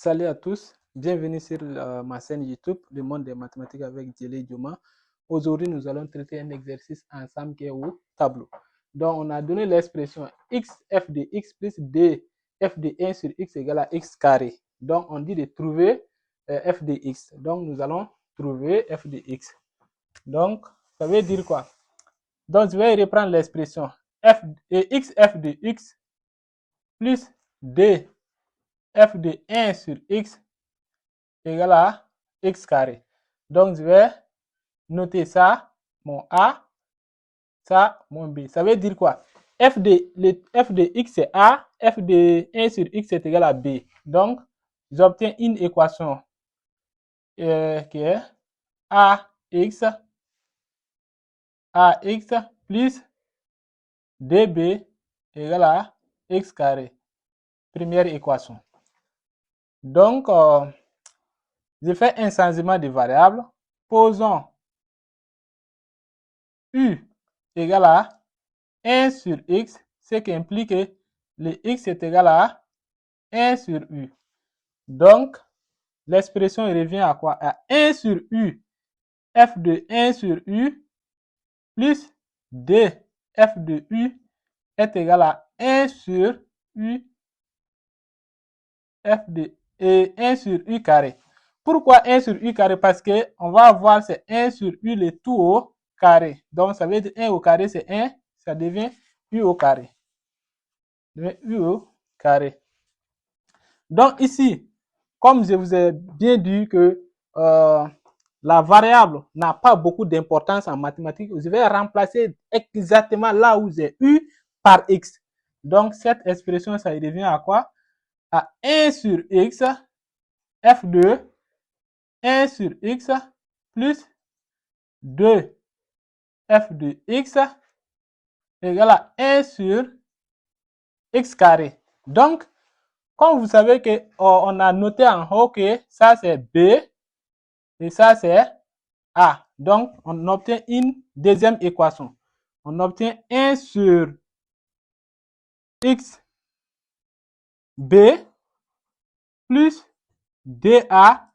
Salut à tous, bienvenue sur ma chaîne YouTube, Le Monde des Mathématiques avec Djelé Dioma. Aujourd'hui, nous allons traiter un exercice ensemble qui est au tableau. Donc, on a donné l'expression x f de x plus d f de 1 sur x égale à x carré. Donc, on dit de trouver f de x. Donc, nous allons trouver f de x. Donc, ça veut dire quoi? Donc, je vais reprendre l'expression x f de x plus d f de 1 sur x égale à x carré. Donc, je vais noter ça, mon A, ça, mon B. Ça veut dire quoi? F de x c'est A, f de 1 sur x est égal à B. Donc, j'obtiens une équation qui est AX plus DB égale à x carré. Première équation. Donc, je fais un changement de variable. Posons U égale à 1 sur x, ce qui implique que le x est égal à 1 sur u. Donc, l'expression revient à quoi? À 1 sur u, f de 1 sur u plus d f de u est égal à 1 sur u f de 1 sur u carré. Pourquoi 1 sur u carré? Parce que on va avoir c'est 1 sur u le tout au carré. Donc, ça veut dire 1 au carré, c'est 1, ça devient u au carré. U au carré. Donc, ici, comme je vous ai bien dit que la variable n'a pas beaucoup d'importance en mathématiques, je vais remplacer exactement là où j'ai u par x. Donc, cette expression, ça revient à quoi? À 1 sur x, f de 1 sur x plus 2 f de x égale à 1 sur x carré. Donc, comme vous savez que on a noté en haut que ça c'est B et ça c'est A. Donc, on obtient une deuxième équation. On obtient 1 sur x B plus DA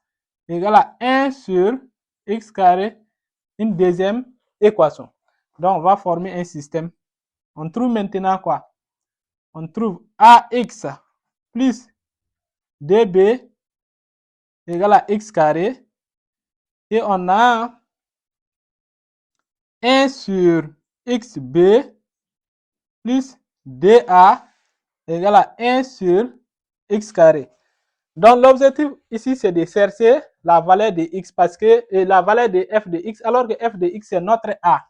égale à 1 sur x carré, une deuxième équation. Donc, on va former un système. On trouve maintenant quoi? On trouve AX plus DB égale à x carré. Et on a 1 sur xb plus dA égale à 1 sur x carré. Donc, l'objectif ici, c'est de chercher la valeur de x parce que la valeur de f de x, alors que f de x, c'est notre A.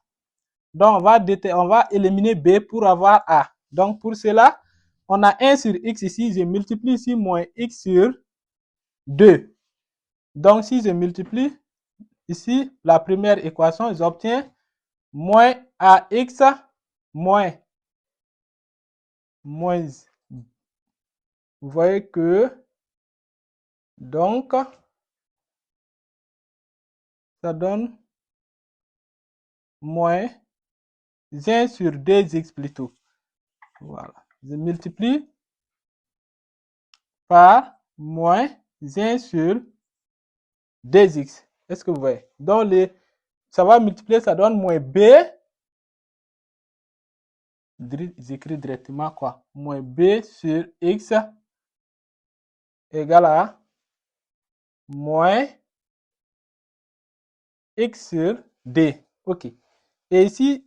Donc, on va éliminer B pour avoir A. Donc, pour cela, on a 1 sur x ici, je multiplie ici moins x sur 2. Donc, si je multiplie ici la première équation, j'obtiens moins AX moins. Vous voyez que donc ça donne moins 1 sur 2x plutôt. Voilà. Je multiplie par moins 1 sur 2x. Est-ce que vous voyez? Donc ça va multiplier, ça donne moins b. J'écris directement quoi? Moins b sur x égale à moins x sur d. Ok. Et ici,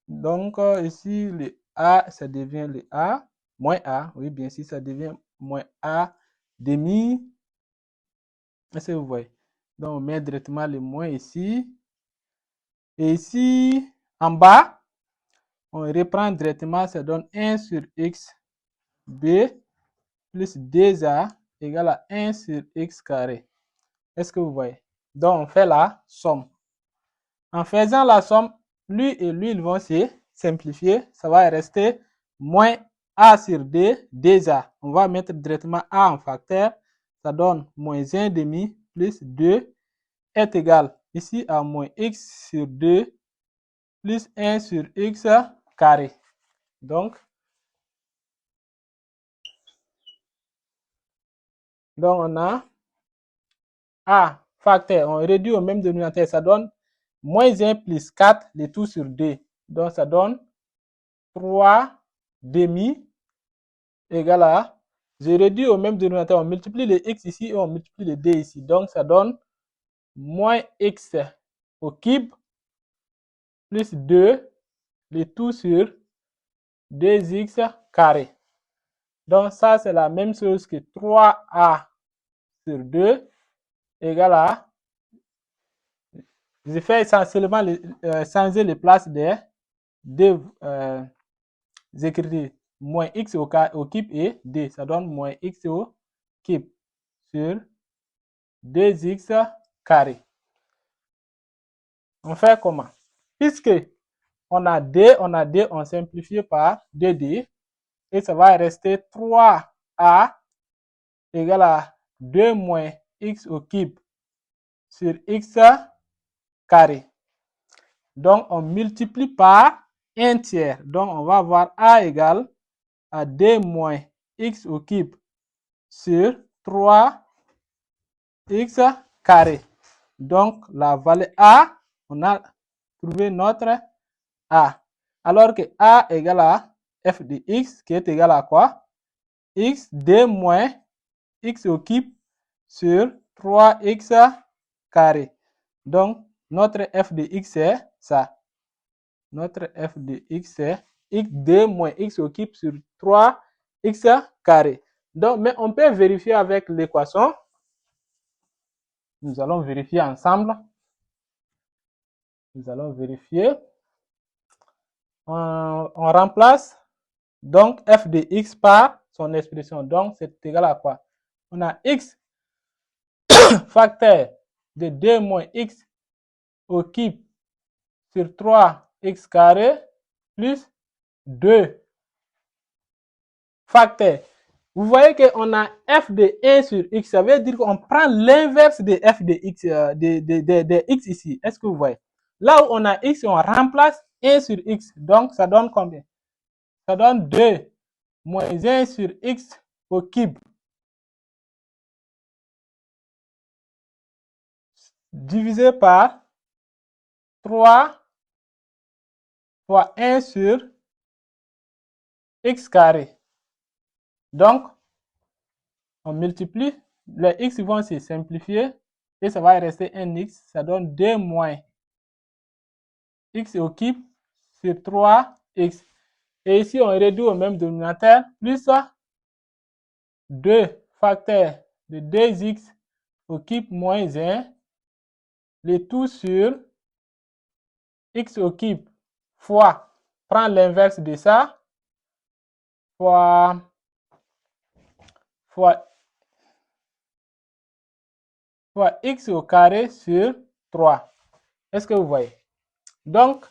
donc ici, le a, ça devient le a, moins a, oui, bien sûr, ça devient moins a demi. Est-ce que vous voyez? Donc, on met directement le moins ici. Et ici, en bas, on reprend directement, ça donne 1 sur x b plus 2a égale à 1 sur x carré. Est-ce que vous voyez? Donc, on fait la somme. En faisant la somme, lui et lui, ils vont se simplifier. Ça va rester moins a sur d, 2a. On va mettre directement a en facteur. Ça donne moins 1 demi plus 2 est égal ici à moins x sur 2 plus 1 sur x carré. Donc on a A facteur, on réduit au même dénominateur, ça donne moins 1 plus 4, le tout sur 2. Donc ça donne 3 demi égale à, je réduis au même dénominateur, on multiplie les x ici et on multiplie les d ici. Donc ça donne moins x au cube plus 2, le tout sur 2x carré. Donc ça c'est la même chose que 3a sur 2 égale à, je fais essentiellement changer les places des deux écritures. Moins x au cube et d, ça donne moins x au cube sur 2x carré. On fait comment? Puisque on a d, on simplifie par 2d et ça va rester 3a égale à 2 moins x au cube sur x carré. Donc on multiplie par 1 tiers. Donc on va avoir a égale à 2 moins x au cube sur 3x carré. Donc la valeur a, on a trouvé notre a. Alors que a égale à f de x qui est égal à quoi? X 2 moins x au cube sur 3x carré. Donc notre f de x c'est ça. Notre f de x c'est x 2 moins x au cube sur 3x carré. Donc, mais on peut vérifier avec l'équation. Nous allons vérifier ensemble. Nous allons vérifier. On remplace donc f de x par son expression. Donc, c'est égal à quoi? On a x facteur de 2 moins x au cube sur 3x carré plus 2 facteur. Vous voyez qu'on a f de 1 sur x, ça veut dire qu'on prend l'inverse de f de x, de x ici. Est-ce que vous voyez? Là où on a x, on remplace 1 sur x. Donc, ça donne combien? Ça donne 2 moins 1 sur x au cube divisé par 3 fois 1 sur x carré. Donc, on multiplie, les x vont se simplifier et ça va rester un x. Ça donne 2 moins x au cube sur 3x. Et ici, on réduit au même dénominateur, plus 2 facteurs de 2x au cube moins 1, le tout sur x au cube fois, prends l'inverse de ça, fois x au carré sur 3. Est-ce que vous voyez? Donc,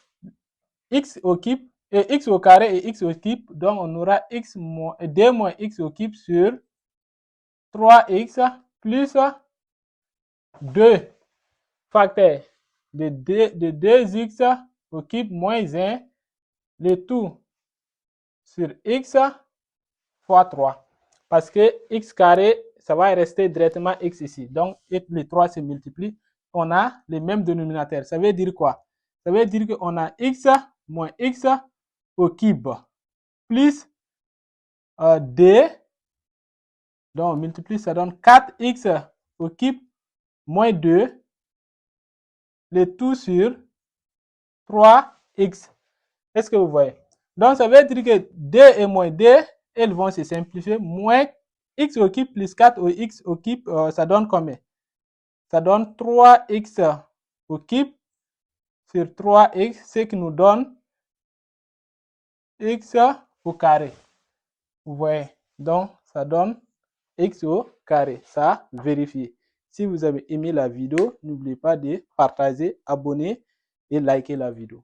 x au cube et x au carré et x au cube, donc on aura x moins 2 moins x au cube sur 3x plus 2 facteurs de 2x au cube moins 1, le tout sur x fois 3. Parce que x carré, ça va rester directement x ici. Donc, les 3 se multiplient. On a les mêmes dénominateurs. Ça veut dire quoi? Ça veut dire qu'on a x moins x au cube plus d. Donc, on multiplie, ça donne 4x au cube moins 2. Le tout sur 3x. Est-ce que vous voyez? Donc, ça veut dire que d et moins d, elles vont se simplifier. Moins x au cube plus 4 au x au cube, ça donne combien? Ça donne 3x au cube sur 3x, ce qui nous donne x au carré. Vous voyez? Donc, ça donne x au carré. Ça, vérifiez. Si vous avez aimé la vidéo, n'oubliez pas de partager, abonner et liker la vidéo.